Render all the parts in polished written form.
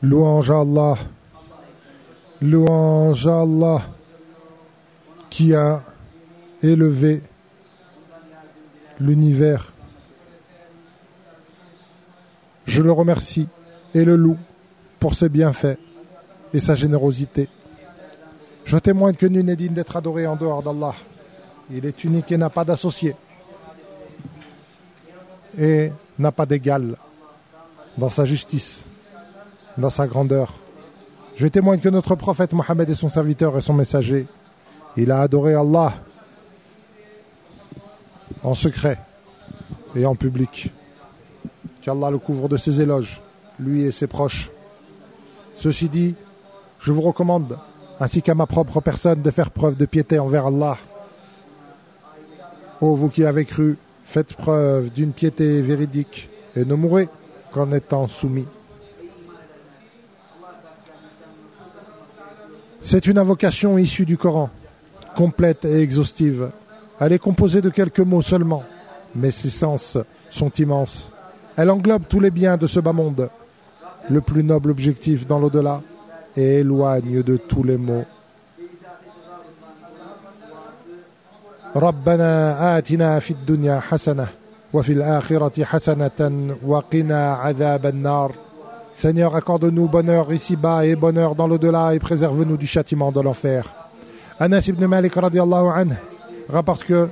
Louange à Allah. Louange à Allah qui a élevé l'univers. Je le remercie et le loue pour ses bienfaits et sa générosité. Je témoigne que nul n'est digne d'être adoré en dehors d'Allah. Il est unique et n'a pas d'associé. Et n'a pas d'égal dans sa justice, dans sa grandeur. Je témoigne que notre prophète Mohammed est son serviteur et son messager. Il a adoré Allah en secret et en public. Qu'Allah le couvre de ses éloges, lui et ses proches. Ceci dit, je vous recommande, ainsi qu'à ma propre personne, de faire preuve de piété envers Allah. Ô vous qui avez cru, faites preuve d'une piété véridique et ne mourrez qu'en étant soumis. C'est une invocation issue du Coran, complète et exhaustive. Elle est composée de quelques mots seulement, mais ses sens sont immenses. Elle englobe tous les biens de ce bas monde, le plus noble objectif dans l'au-delà, et éloigne de tous les maux. ربنا آتنا في الدنيا حسنة وفي الآخرة حسنة وقنا عذاب النار. Seigneur, accorde-nous bonheur ici-bas et bonheur dans l'au-delà et préserve-nous du châtiment de l'enfer. Anas ibn Malik radiallahu anhu rapporte que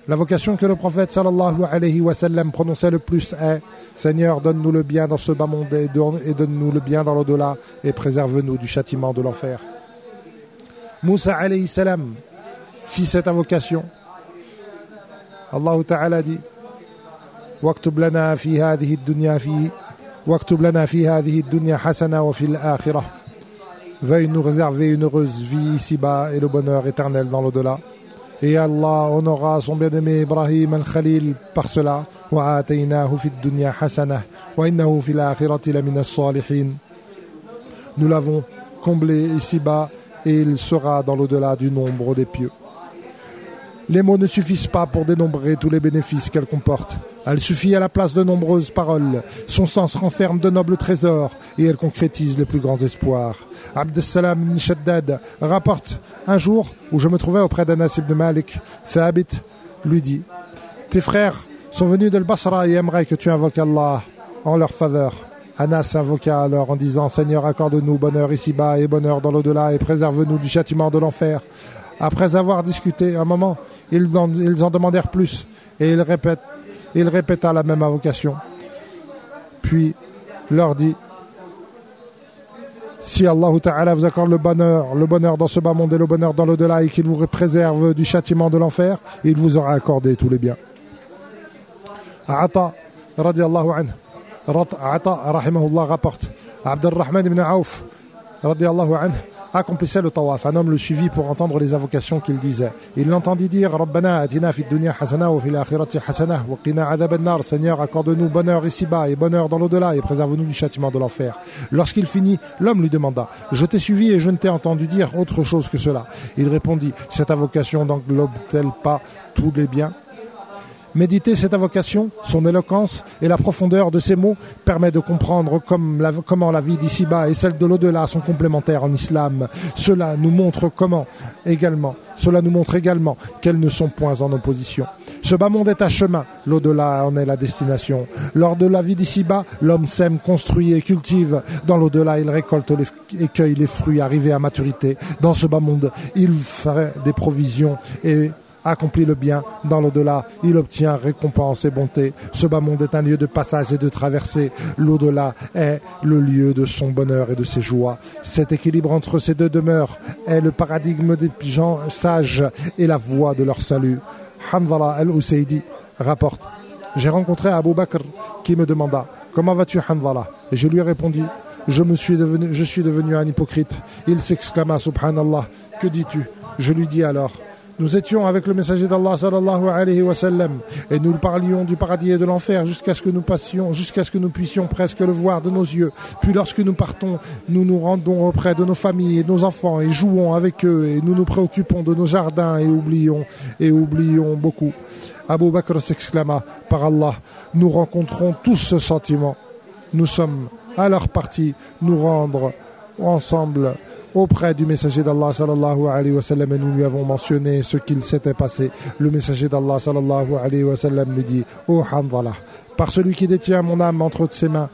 l'invocation que le prophète sallallahu alayhi wa sallam prononçait le plus est « Seigneur, donne-nous le bien dans ce bas monde et donne-nous le bien dans l'au-delà et préserve-nous du châtiment de l'enfer. » Moussa alayhi salam fit cette invocation. Allah Ta'ala dit « Waktub lana fi hadhihi dunya fi واكتب لنا في هذه الدنيا حسنة وفي الآخرة. Veuille nous réserver une heureuse vie ici-bas et le bonheur éternel dans l'au-delà. Et Allah honora son bien-aimé Ibrahim al-Khalil par cela. وآتيناه في الدنيا حسنة وإنه في الآخرة لمن الصالحين. Nous l'avons comblé ici-bas et il sera dans l'au-delà du nombre des pieux. Les mots ne suffisent pas pour dénombrer tous les bénéfices qu'elle comporte. Elle suffit à la place de nombreuses paroles. Son sens renferme de nobles trésors et elle concrétise les plus grands espoirs. Abdessalam ibn Shaddad rapporte un jour où je me trouvais auprès d'Anas ibn Malik. Thabit lui dit « Tes frères sont venus d'Al-Basra et aimeraient que tu invoques Allah en leur faveur. » Anas invoqua alors en disant « Seigneur, accorde-nous bonheur ici-bas et bonheur dans l'au-delà et préserve-nous du châtiment de l'enfer. » Après avoir discuté un moment, ils en demandèrent plus et il répéta la même invocation. Puis leur dit « Si Allah Ta'ala vous accorde le bonheur dans ce bas monde et le bonheur dans l'au-delà et qu'il vous préserve du châtiment de l'enfer, il vous aura accordé tous les biens. » Ata radiallahu anhu, Ata rahimahullah rapporte Abdurrahman ibn Auf radiallahu anhu accomplissait le tawaf. Un homme le suivit pour entendre les invocations qu'il disait. Il l'entendit dire Rabbana atina fid dunya hasana wa fil akhirati hasana wa qina adhaban nar. Seigneur, accorde-nous bonheur ici-bas et bonheur dans l'au-delà et préserve-nous du châtiment de l'enfer. Lorsqu'il finit, l'homme lui demanda Je t'ai suivi et je ne t'ai entendu dire autre chose que cela. Il répondit Cette invocation n'englobe-t-elle pas tous les biens? Méditer cette invocation, son éloquence et la profondeur de ses mots permet de comprendre comment la vie d'ici-bas et celle de l'au-delà sont complémentaires en islam. Cela nous montre également qu'elles ne sont point en opposition. Ce bas monde est un chemin, l'au-delà en est la destination. Lors de la vie d'ici-bas, l'homme sème, construit et cultive. Dans l'au-delà, il récolte et cueille les fruits arrivés à maturité. Dans ce bas monde, il ferait des provisions et accomplit le bien. Dans l'au-delà, il obtient récompense et bonté. Ce bas monde est un lieu de passage et de traversée. L'au-delà est le lieu de son bonheur et de ses joies. Cet équilibre entre ces deux demeures est le paradigme des gens sages et la voie de leur salut. Hanzala al-Usaydi rapporte J'ai rencontré Abu Bakr qui me demanda Comment vas-tu, Hanzala? Et je lui ai répondu Je suis devenu un hypocrite. Il s'exclama Subhanallah, que dis-tu? Je lui dis alors Nous étions avec le messager d'Allah sallallahu alayhi wa sallam et nous parlions du paradis et de l'enfer jusqu'à ce que nous puissions presque le voir de nos yeux. Puis lorsque nous partons, nous nous rendons auprès de nos familles et de nos enfants et jouons avec eux et nous nous préoccupons de nos jardins et oublions beaucoup. Abu Bakr s'exclama, par Allah, nous rencontrons tous ce sentiment. Nous sommes à leur partie, nous rendre ensemble auprès du messager d'Allah sallallahu alayhi wa sallam, et nous lui avons mentionné ce qu'il s'était passé. Le messager d'Allah sallallahu alayhi wa sallam lui dit: ô Hanzala, par celui qui détient mon âme entre ses mains,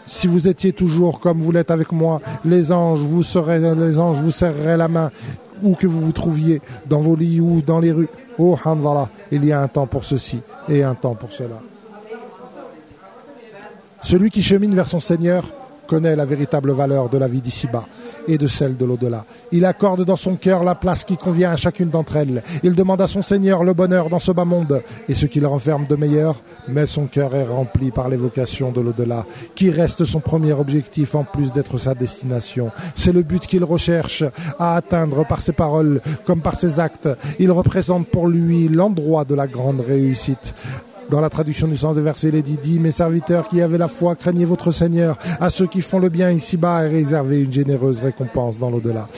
si vous étiez toujours comme vous l'êtes avec moi, les anges vous serreraient la main où que vous vous trouviez, dans vos lits ou dans les rues. Ô Hanzala, il y a un temps pour ceci et un temps pour cela. Celui qui chemine vers son Seigneur connaît la véritable valeur de la vie d'ici-bas et de celle de l'au-delà. Il accorde dans son cœur la place qui convient à chacune d'entre elles. Il demande à son Seigneur le bonheur dans ce bas monde et ce qui le renferme de meilleur, mais son cœur est rempli par l'évocation de l'au-delà, qui reste son premier objectif en plus d'être sa destination. C'est le but qu'il recherche à atteindre par ses paroles comme par ses actes. Il représente pour lui l'endroit de la grande réussite. Dans la traduction du sens des versets, il est dit: mes serviteurs qui avez la foi, craignez votre Seigneur. À ceux qui font le bien ici-bas est réservé une généreuse récompense dans l'au-delà.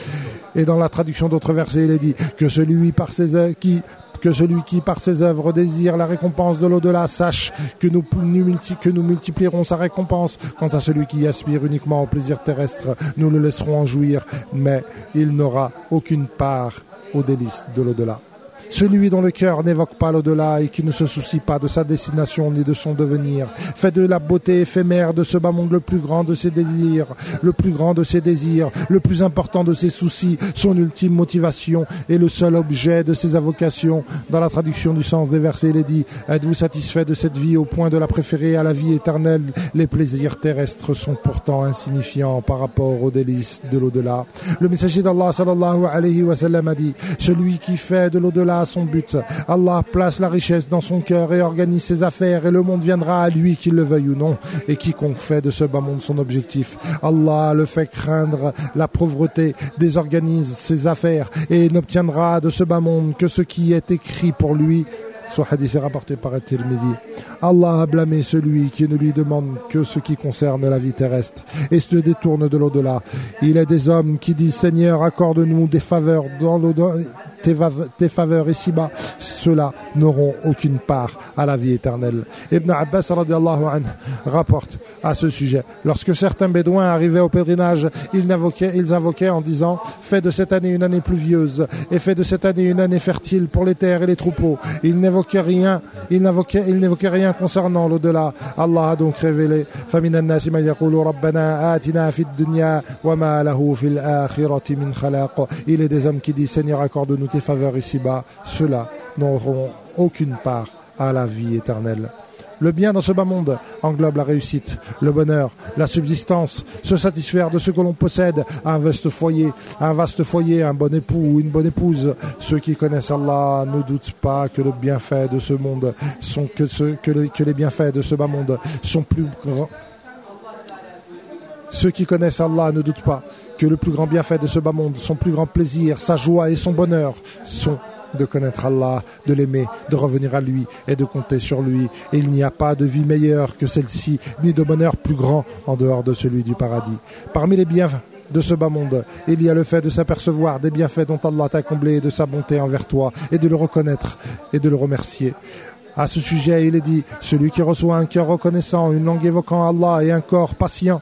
Et dans la traduction d'autres versets, il est dit que celui qui par ses œuvres désire la récompense de l'au-delà sache que nous multiplierons sa récompense. Quant à celui qui aspire uniquement au plaisir terrestre, nous le laisserons en jouir, mais il n'aura aucune part aux délices de l'au-delà. Celui dont le cœur n'évoque pas l'au-delà et qui ne se soucie pas de sa destination ni de son devenir, fait de la beauté éphémère de ce bas monde le plus grand de ses désirs, le plus important de ses soucis, son ultime motivation et le seul objet de ses avocations. Dans la traduction du sens des versets, il est dit: êtes-vous satisfait de cette vie au point de la préférer à la vie éternelle? Les plaisirs terrestres sont pourtant insignifiants par rapport aux délices de l'au-delà. Le messager d'Allah sallallahu alayhi wa sallam a dit: celui qui fait de l'au-delà à son but, Allah place la richesse dans son cœur et organise ses affaires, et le monde viendra à lui, qu'il le veuille ou non. Et quiconque fait de ce bas monde son objectif, Allah le fait craindre la pauvreté, désorganise ses affaires et n'obtiendra de ce bas monde que ce qui est écrit pour lui. Ce hadith est rapporté par At-Tirmidhi. Allah a blâmé celui qui ne lui demande que ce qui concerne la vie terrestre et se détourne de l'au-delà. Il est des hommes qui disent: Seigneur, accorde-nous des faveurs dans l'au-delà, tes faveurs ici-bas. Ceux-là n'auront aucune part à la vie éternelle. Ibn Abbas radiallahu anhu rapporte à ce sujet: lorsque certains bédouins arrivaient au pèlerinage, ils invoquaient en disant: fais de cette année une année pluvieuse et fais de cette année une année fertile pour les terres et les troupeaux. Ils n'évoquaient rien concernant l'au-delà. Allah a donc révélé: فَمِنَ النَّاسِ مَنْ يَقُولُ رَبَّنَا آتِنَا فِي الدُّنْيَا وَمَا لَهُ فِي الْآخِرَةِ مِنْ خَلَاقٍ. Il est des hommes qui disent: Seigneur, accorde-nous tes faveurs ici-bas. Ceux-là n'auront aucune part à la vie éternelle. Le bien dans ce bas monde englobe la réussite, le bonheur, la subsistance, se satisfaire de ce que l'on possède, un vaste foyer, un bon époux ou une bonne épouse. Ceux qui connaissent Allah ne doutent pas que le bienfait de ce monde que les bienfaits de ce bas monde sont plus grands. Ceux qui connaissent Allah ne doutent pas que le plus grand bienfait de ce bas monde, son plus grand plaisir, sa joie et son bonheur sont de connaître Allah, de l'aimer, de revenir à lui et de compter sur lui. Et il n'y a pas de vie meilleure que celle-ci, ni de bonheur plus grand en dehors de celui du paradis. Parmi les biens de ce bas monde, il y a le fait de s'apercevoir des bienfaits dont Allah t'a comblé et de sa bonté envers toi, et de le reconnaître et de le remercier. À ce sujet, il est dit: celui qui reçoit un cœur reconnaissant, une langue évoquant Allah et un corps patient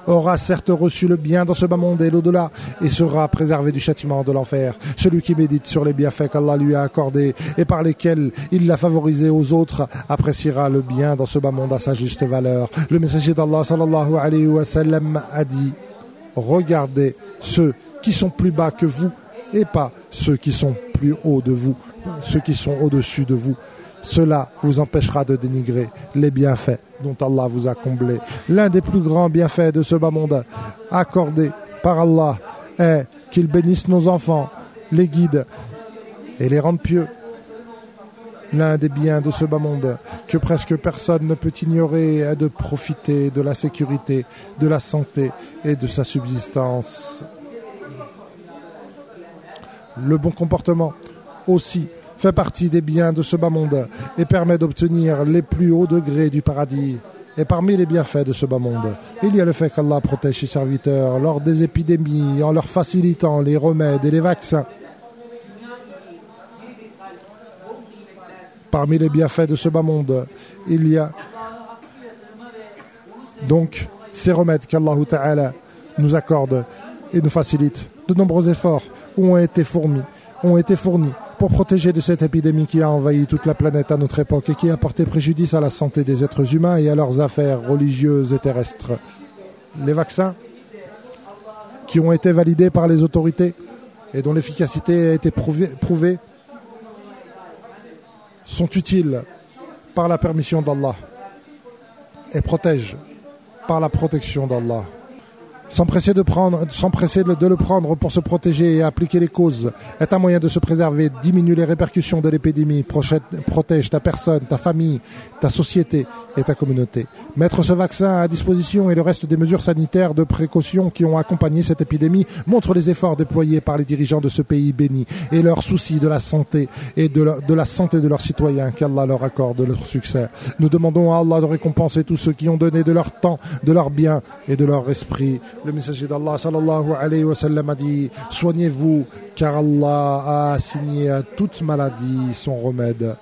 aura certes reçu le bien dans ce bas monde et l'au-delà et sera préservé du châtiment de l'enfer. Celui qui médite sur les bienfaits qu'Allah lui a accordés et par lesquels il l'a favorisé aux autres appréciera le bien dans ce bas monde à sa juste valeur. Le messager d'Allah sallallahu alayhi wa sallam a dit: regardez ceux qui sont plus bas que vous et pas ceux qui sont plus hauts de vous, ceux qui sont au-dessus de vous. Cela vous empêchera de dénigrer les bienfaits dont Allah vous a comblés. L'un des plus grands bienfaits de ce bas monde accordé par Allah est qu'il bénisse nos enfants, les guide et les rende pieux. L'un des biens de ce bas monde que presque personne ne peut ignorer est de profiter de la sécurité, de la santé et de sa subsistance. Le bon comportement aussi fait partie des biens de ce bas monde et permet d'obtenir les plus hauts degrés du paradis. Et parmi les bienfaits de ce bas monde, il y a le fait qu'Allah protège ses serviteurs lors des épidémies en leur facilitant les remèdes et les vaccins. Parmi les bienfaits de ce bas monde, il y a Donc, ces remèdes qu'Allah Ta'ala nous accorde et nous facilite, de nombreux efforts ont été fournis pour protéger de cette épidémie qui a envahi toute la planète à notre époque et qui a porté préjudice à la santé des êtres humains et à leurs affaires religieuses et terrestres. Les vaccins qui ont été validés par les autorités et dont l'efficacité a été prouvée sont utiles par la permission d'Allah et protègent par la protection d'Allah. S'empresser de le prendre pour se protéger et appliquer les causes est un moyen de se préserver, diminue les répercussions de l'épidémie, protège ta personne, ta famille, ta société et ta communauté. Mettre ce vaccin à disposition et le reste des mesures sanitaires de précaution qui ont accompagné cette épidémie montre les efforts déployés par les dirigeants de ce pays béni et leur souci de la santé et de la santé de leurs citoyens, qu'Allah leur accorde leur succès. Nous demandons à Allah de récompenser tous ceux qui ont donné de leur temps, de leur bien et de leur esprit. Le messager d'Allah sallallahu alayhi wa sallam a dit: soignez-vous car Allah a assigné à toute maladie son remède,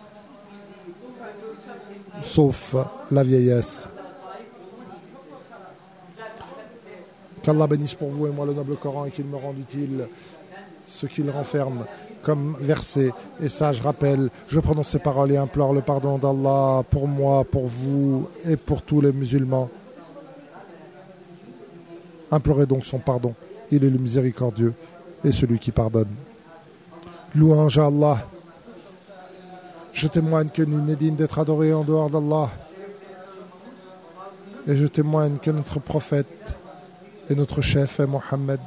sauf la vieillesse. Qu'Allah bénisse pour vous et moi le noble Coran et qu'il me rende utile ce qu'il renferme comme verset et sage rappel. Je prononce ces paroles et implore le pardon d'Allah pour moi, pour vous et pour tous les musulmans. Implorez donc son pardon. Il est le miséricordieux et celui qui pardonne. Louange à Allah. Je témoigne que nul n'est digne d'être adoré en dehors d'Allah. Et je témoigne que notre prophète et notre chef est Mohammed.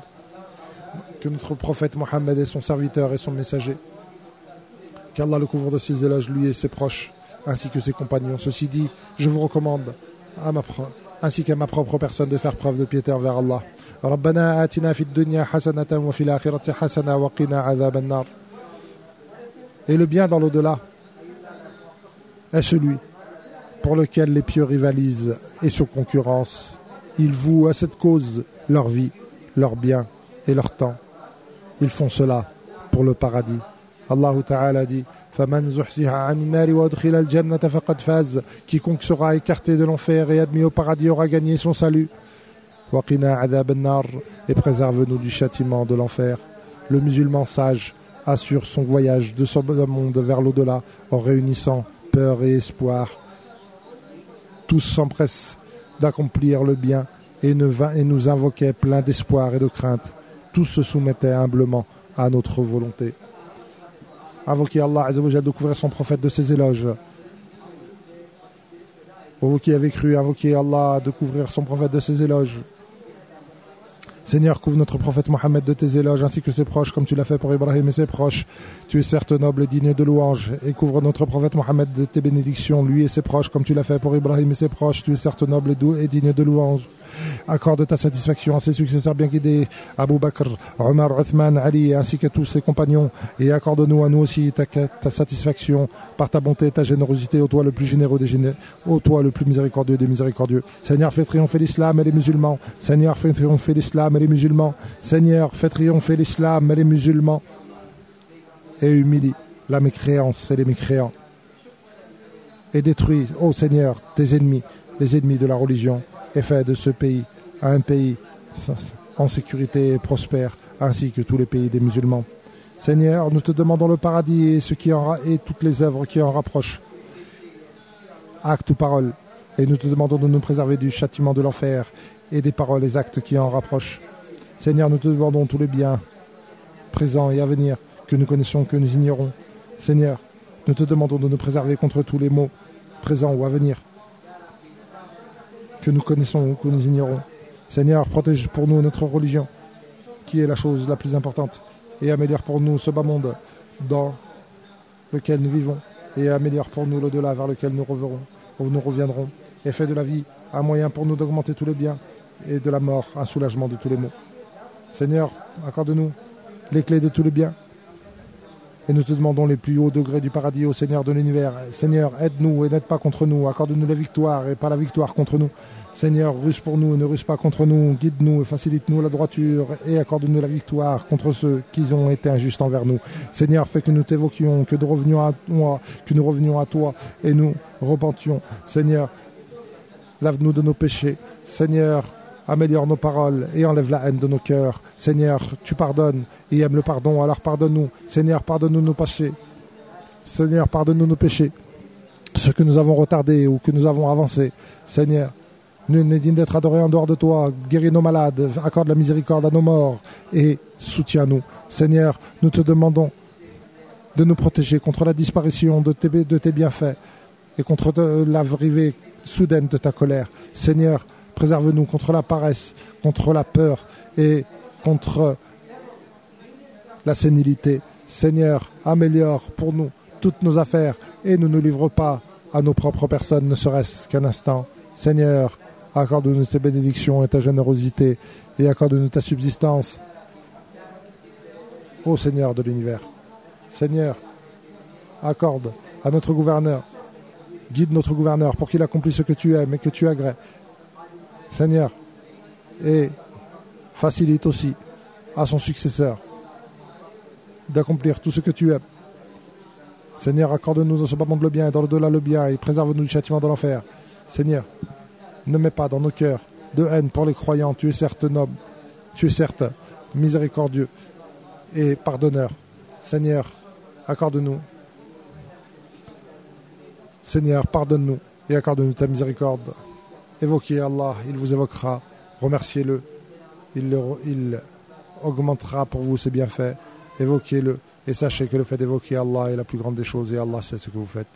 Que notre prophète Mohammed est son serviteur et son messager. Qu'Allah le couvre de ses éloges, lui et ses proches, ainsi que ses compagnons. Ceci dit, je vous recommande ainsi qu'à ma propre personne de faire preuve de piété envers Allah. Rabbana atina fid dunya hasanatan wa fil akhirati hasana wa qina adhaban nar. Et le bien dans l'au-delà est celui pour lequel les pieux rivalisent et sur concurrence. Ils vouent à cette cause leur vie, leur bien et leur temps. Ils font cela pour le paradis. Allah Ta'ala dit: quiconque sera écarté de l'enfer et admis au paradis aura gagné son salut. Et préserve-nous du châtiment de l'enfer. Le musulman sage assure son voyage de ce monde vers l'au-delà en réunissant peur et espoir. Tous s'empressent d'accomplir le bien et nous invoquaient plein d'espoir et de crainte. Tous se soumettaient humblement à notre volonté. Invoquez Allah Azzawajal de couvrir son prophète de ses éloges. Vous qui avez cru, invoquez Allah de couvrir son prophète de ses éloges. Seigneur, couvre notre prophète Mohammed de tes éloges ainsi que ses proches, comme tu l'as fait pour Ibrahim et ses proches. Tu es certes noble et digne de louange. Et couvre notre prophète Mohammed de tes bénédictions, lui et ses proches, comme tu l'as fait pour Ibrahim et ses proches. Tu es certes noble et digne de louange. Accorde ta satisfaction à ses successeurs bien guidés, Abu Bakr, Omar, Uthman, Ali, ainsi que tous ses compagnons. Et accorde-nous à nous aussi ta satisfaction par ta bonté et ta générosité, ô toi le plus généreux des généreux, ô toi le plus miséricordieux des miséricordieux. Seigneur, fais triompher l'islam et les musulmans. Seigneur, fais triompher l'islam et les musulmans. Seigneur, fais triompher l'islam et les musulmans. Et humilie la mécréance et les mécréants. Et détruis, ô Seigneur, tes ennemis, les ennemis de la religion. Et fais de ce pays un pays en sécurité et prospère, ainsi que tous les pays des musulmans. Seigneur, nous te demandons le paradis et toutes les œuvres qui en rapprochent, actes ou paroles, et nous te demandons de nous préserver du châtiment de l'enfer et des paroles et actes qui en rapprochent. Seigneur, nous te demandons tous les biens présents et à venir que nous connaissons, que nous ignorons. Seigneur, nous te demandons de nous préserver contre tous les maux présents ou à venir que nous connaissons ou que nous ignorons. Seigneur, protège pour nous notre religion, qui est la chose la plus importante, et améliore pour nous ce bas monde dans lequel nous vivons, et améliore pour nous l'au-delà vers lequel nous reviendrons, et fais de la vie un moyen pour nous d'augmenter tous les biens, et de la mort un soulagement de tous les maux. Seigneur, accorde-nous les clés de tous les biens, et nous te demandons les plus hauts degrés du paradis au Seigneur de l'univers. Seigneur, aide-nous et n'aide pas contre nous. Accorde-nous la victoire et pas la victoire contre nous. Seigneur, ruse pour nous et ne ruse pas contre nous. Guide-nous et facilite-nous la droiture et accorde-nous la victoire contre ceux qui ont été injustes envers nous. Seigneur, fais que nous t'évoquions, que nous revenions à toi et nous repentions. Seigneur, lave-nous de nos péchés. Seigneur, améliore nos paroles et enlève la haine de nos cœurs. Seigneur, tu pardonnes et aimes le pardon, alors pardonne-nous. Seigneur, pardonne-nous nos péchés. Seigneur, pardonne-nous nos péchés, ceux que nous avons retardés ou que nous avons avancés. Seigneur, nul n'est digne d'être adoré en dehors de toi. Guéris nos malades, accorde la miséricorde à nos morts et soutiens-nous. Seigneur, nous te demandons de nous protéger contre la disparition de tes bienfaits et contre l'arrivée soudaine de ta colère. Seigneur, préserve-nous contre la paresse, contre la peur et contre la sénilité. Seigneur, améliore pour nous toutes nos affaires et ne nous livre pas à nos propres personnes, ne serait-ce qu'un instant. Seigneur, accorde-nous tes bénédictions et ta générosité et accorde-nous ta subsistance. Ô Seigneur de l'univers, Seigneur, accorde à notre gouverneur, guide notre gouverneur pour qu'il accomplisse ce que tu aimes et que tu agrées. Seigneur, et facilite aussi à son successeur d'accomplir tout ce que tu aimes. Seigneur, accorde-nous dans ce bas monde le bien et dans l'au-delà le bien et préserve-nous du châtiment de l'enfer. Seigneur, ne mets pas dans nos cœurs de haine pour les croyants. Tu es certes noble, tu es certes miséricordieux et pardonneur. Seigneur, accorde-nous. Seigneur, pardonne-nous et accorde-nous ta miséricorde. Évoquez Allah, il vous évoquera. Remerciez-le, il augmentera pour vous ses bienfaits. Évoquez-le et sachez que le fait d'évoquer Allah est la plus grande des choses et Allah sait ce que vous faites.